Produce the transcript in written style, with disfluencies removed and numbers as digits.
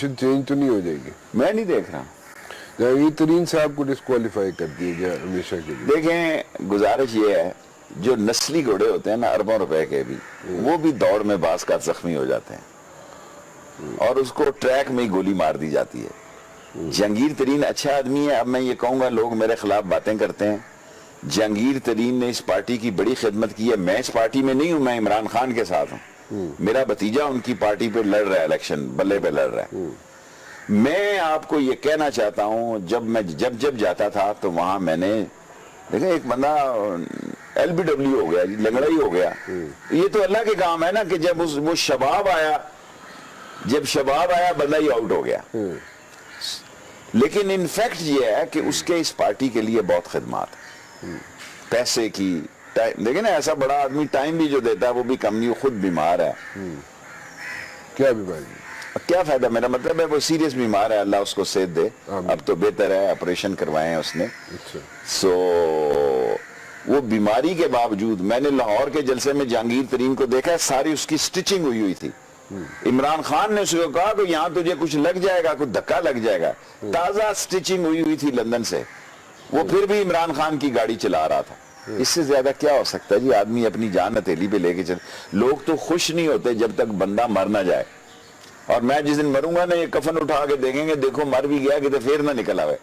Position change تو نہیں ہو جائے گی؟ میں نہیں دیکھ رہا. جہانگیر ترین صاحب کو ڈسکوالیفائی کر دیا گیا ہمیشہ کے لیے. دیکھیں گزارش یہ ہے، جو نسلی گھوڑے ہوتے ہیں نا اربوں روپے کے بھی، وہ بھی دوڑ میں بعض کا زخمی ہو جاتے ہیں اور اس کو ٹریک میں ہی گولی مار دی جاتی ہے. جہانگیر ترین اچھا آدمی ہے. اب میں یہ کہوں گا لوگ میرے خلاف باتیں کرتے ہیں، جہانگیر ترین نے اس پارٹی کی بڑی خدمت کی ہے. میں اس پارٹی میں نہیں ہوں، میں عمران خان کے ساتھ ہوں. میرا بھتیجا ان کی پارٹی پہ لڑ رہا ہے، الیکشن بلے پہ لڑ رہا ہے. میں آپ کو یہ کہنا چاہتا ہوں، جب جاتا تھا تو وہاں میں نے دیکھیں ایک بندہ ایل بی ڈبلیو ہو گیا، لنگڑا ہی ہو گیا. یہ تو اللہ کے کام ہے نا کہ جب وہ شباب آیا بندہ ہی آؤٹ ہو گیا. لیکن انفیکٹ یہ ہے کہ اس کے اس پارٹی کے لیے بہت خدمات پیسے کی. دیکھیں نا ایسا بڑا آدمی ٹائم بھی جو دیتا ہے وہ بھی کم نہیں، وہ خود بیمار ہے. کیا بیماری؟ کیا فائدہ، میرا مطلب ہے وہ سیریس بیمار ہے، اللہ اس کو صحت دے. اب تو بہتر ہے، آپریشن کروائے ہیں اس نے. سو وہ بیماری کے باوجود میں نے لاہور کے جلسے میں جہانگیر ترین کو دیکھا، ساری اس کی سٹچنگ ہوئی تھی. عمران خان نے اس کو کہا کہ یہاں تجھے کچھ لگ جائے گا، کچھ دھکا لگ جائے گا. تازہ سٹچنگ ہوئی تھی لندن سے. وہ پھر بھی عمران خان کی گاڑی چلا رہا تھا. اس سے زیادہ کیا ہو سکتا ہے جی؟ آدمی اپنی جان ہتھیلی پہ لے کے چل. لوگ تو خوش نہیں ہوتے جب تک بندہ مر نہ جائے. اور میں جس دن مروں گا نا، یہ کفن اٹھا کے دیکھیں گے، دیکھو مر بھی گیا کہ پھر نہ نکل آئے.